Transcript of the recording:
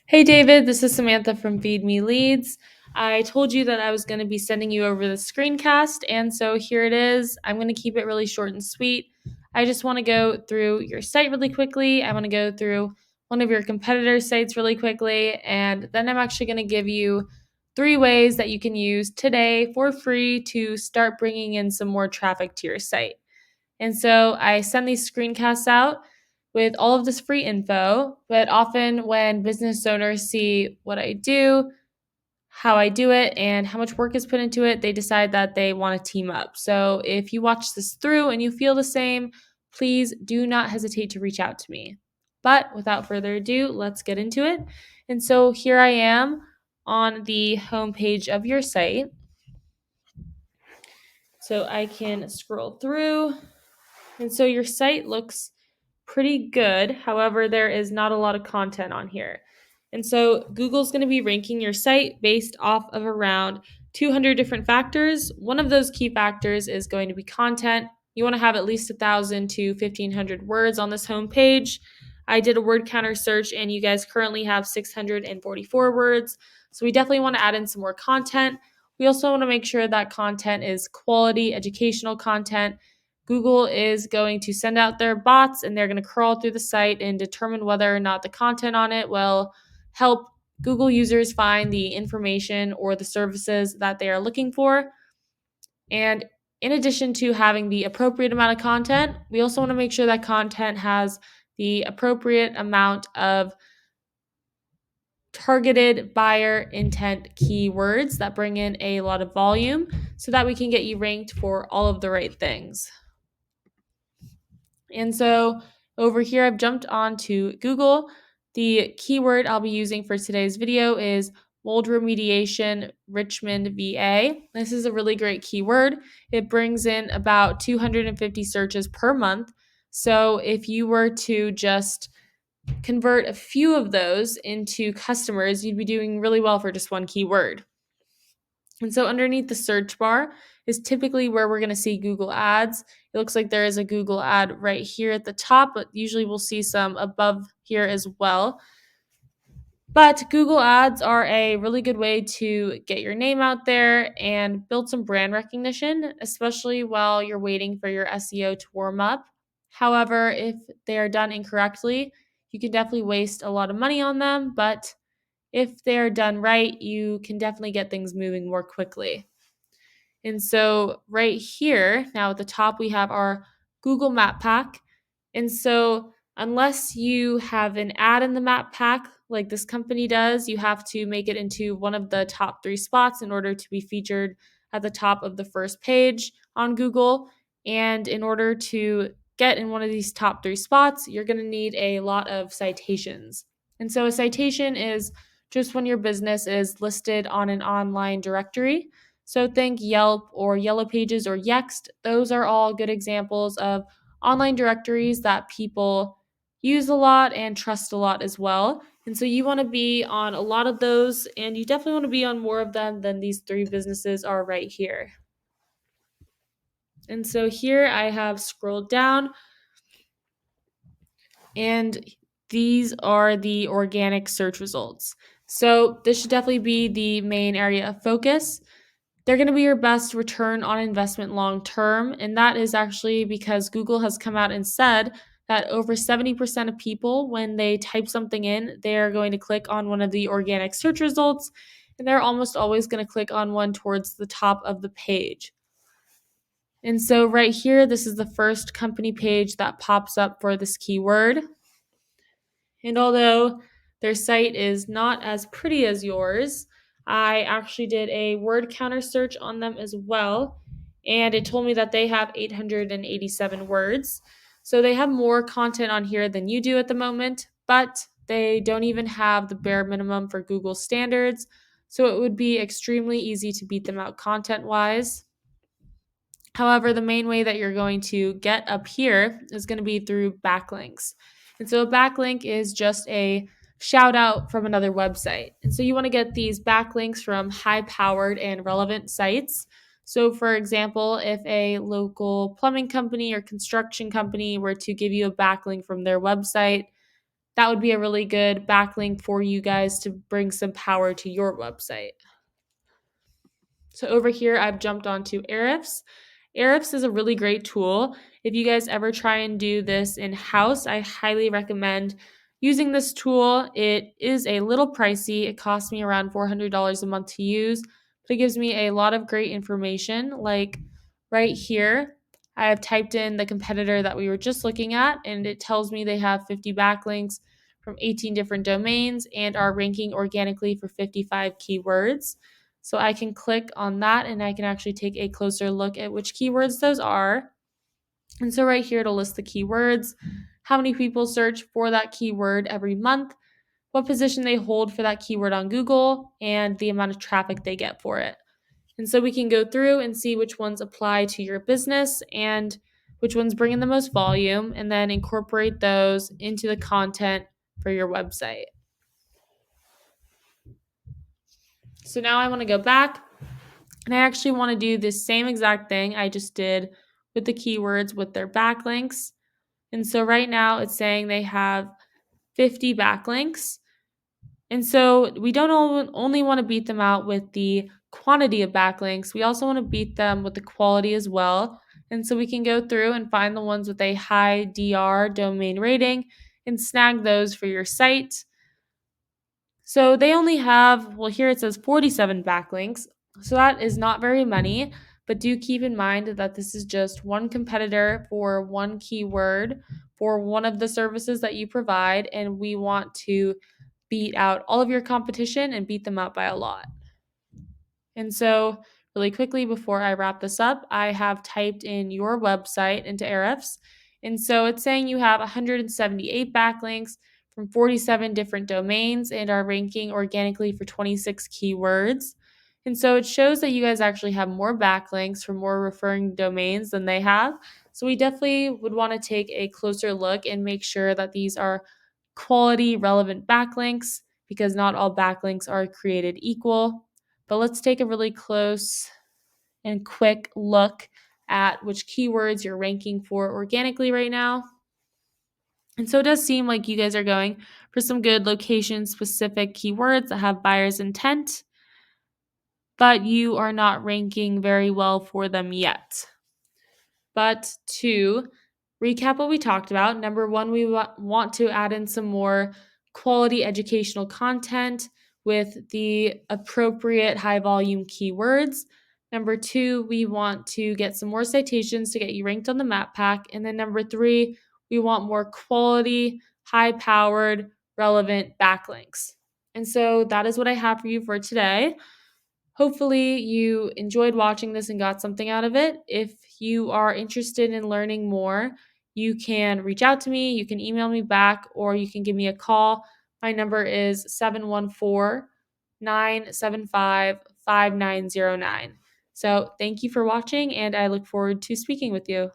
Hey David, this is Samantha from Feed Me Leads. I told you that I was going to be sending you over the screencast, and so here it is. I'm going to keep it really short and sweet. I just want to go through your site really quickly. I want to go through one of your competitors' sites really quickly, and then I'm actually going to give you 3 ways that you can use today for free to start bringing in some more traffic to your site. And so I send these screencasts out with all of this free info, but often when business owners see what I do, how I do it, and how much work is put into it, they decide that they want to team up. So if you watch this through and you feel the same, please do not hesitate to reach out to me. But without further ado, let's get into it. And so here I am on the homepage of your site. So I can scroll through. And so your site looks pretty good. However, there is not a lot of content on here. And so Google's going to be ranking your site based off of around 200 different factors. One of those key factors is going to be content. You want to have at least 1,000 to 1,500 words on this homepage. I did a word counter search and you guys currently have 644 words. So we definitely want to add in some more content. We also want to make sure that content is quality educational content. Google is going to send out their bots and they're going to crawl through the site and determine whether or not the content on it will help Google users find the information or the services that they are looking for. And in addition to having the appropriate amount of content, we also want to make sure that content has the appropriate amount of targeted buyer intent keywords that bring in a lot of volume so that we can get you ranked for all of the right things. And so over here, I've jumped onto Google. The keyword I'll be using for today's video is mold remediation Richmond, VA. This is a really great keyword. It brings in about 250 searches per month. So if you were to just convert a few of those into customers, you'd be doing really well for just one keyword. And so underneath the search bar is typically where we're going to see Google ads. It looks like there is a Google ad right here at the top, but usually we'll see some above here as well. But Google ads are a really good way to get your name out there and build some brand recognition, especially while you're waiting for your SEO to warm up. However, if they are done incorrectly, you can definitely waste a lot of money on them, but if they're done right, you can definitely get things moving more quickly. And so right here, now at the top, we have our Google Map Pack. And so unless you have an ad in the map pack like this company does, you have to make it into one of the top 3 spots in order to be featured at the top of the first page on Google. And in order to get in one of these top 3 spots, you're going to need a lot of citations. And so a citation is just when your business is listed on an online directory. So think Yelp or Yellow Pages or Yext. Those are all good examples of online directories that people use a lot and trust a lot as well. And so you want to be on a lot of those, and you definitely want to be on more of them than these 3 businesses are right here. And so here I have scrolled down, and these are the organic search results. So this should definitely be the main area of focus. They're going to be your best return on investment long term. And that is actually because Google has come out and said that over 70% of people, when they type something in, they're going to click on one of the organic search results. And they're almost always going to click on one towards the top of the page. And so right here, this is the first company page that pops up for this keyword. And although their site is not as pretty as yours, I actually did a word counter search on them as well, and it told me that they have 887 words. So they have more content on here than you do at the moment, but they don't even have the bare minimum for Google standards. So it would be extremely easy to beat them out content-wise. However, the main way that you're going to get up here is going to be through backlinks. And so a backlink is just a shout out from another website. And so you want to get these backlinks from high powered and relevant sites. So, for example, if a local plumbing company or construction company were to give you a backlink from their website, that would be a really good backlink for you guys to bring some power to your website. So over here, I've jumped onto Ahrefs. Ahrefs is a really great tool. If you guys ever try and do this in-house, I highly recommend using this tool. It is a little pricey. It costs me around $400 a month to use, but it gives me a lot of great information. Like right here, I have typed in the competitor that we were just looking at, and it tells me they have 50 backlinks from 18 different domains and are ranking organically for 55 keywords. So I can click on that and I can actually take a closer look at which keywords those are. And so right here, it'll list the keywords, how many people search for that keyword every month, what position they hold for that keyword on Google, and the amount of traffic they get for it. And so we can go through and see which ones apply to your business and which ones bring in the most volume, and then incorporate those into the content for your website. So now I want to go back and I actually want to do this same exact thing I just did with the keywords with their backlinks. And so right now it's saying they have 50 backlinks. And so we don't only want to beat them out with the quantity of backlinks, we also want to beat them with the quality as well. And so we can go through and find the ones with a high DR domain rating and snag those for your site. So they only have, well, here it says 47 backlinks. So that is not very many, but do keep in mind that this is just one competitor for one keyword for one of the services that you provide, and we want to beat out all of your competition and beat them out by a lot. And so, really quickly before I wrap this up, I have typed in your website into Ahrefs. And so it's saying you have 178 backlinks from 47 different domains and are ranking organically for 26 keywords. And so it shows that you guys actually have more backlinks from more referring domains than they have. So we definitely would want to take a closer look and make sure that these are quality, relevant backlinks, because not all backlinks are created equal. But let's take a really close and quick look at which keywords you're ranking for organically right now. And so it does seem like you guys are going for some good location specific keywords that have buyer's intent, but you are not ranking very well for them yet. But to recap what we talked about, number one, we want to add in some more quality educational content with the appropriate high volume keywords. Number two, we want to get some more citations to get you ranked on the map pack. And then number three, we want more quality, high powered, relevant backlinks. And so that is what I have for you for today. Hopefully, you enjoyed watching this and got something out of it. If you are interested in learning more, you can reach out to me, you can email me back, or you can give me a call. My number is 714-975-5909. So, thank you for watching, and I look forward to speaking with you.